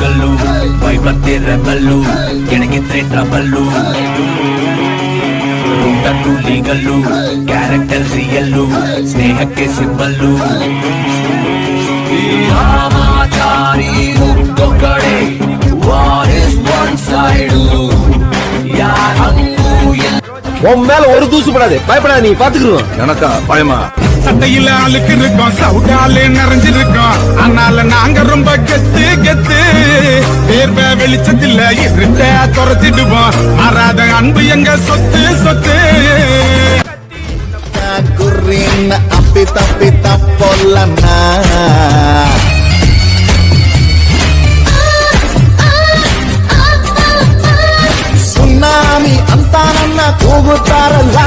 ಗಲ್ಲು Y ಬರ್ತಿರ Ballu ಎಣಗಿದ್ರೆ trouble ರೂಟಲ್ಲಿ ಗಲ್ಲು character real ಸ್ನೇಹಕ್ಕೆ ಸಿಂಬಲ್ಲು ರಾಮಾಚಾರಿ ಮುಕ್ತೋ ಕಡೆ ವಾರ್ ಇಸ್ ಒನ್ ಸೈಡ್ உன் மேல ஒரு தூசு படாது பயப்படா நீ பாத்துக்கிறோம் எனக்கா பயமா சட்டையில அழுக்கு இருக்கோம் சவுடாலே நிறைஞ்சிருக்கோம் ஆனால நாங்க ரொம்ப கெத்து கெத்து வேர்வை வெளிச்சத்தில் இருட்ட துரத்திடுவோம் மாறாத அன்பு எங்க சொத்து சொத்து குறின் அப்பி தப்பி தப்பொல்லன்னா ಸುನಾಮಿ ಅಂತ ನನ್ನ ಕೂಗುತ್ತಾರಲ್ಲ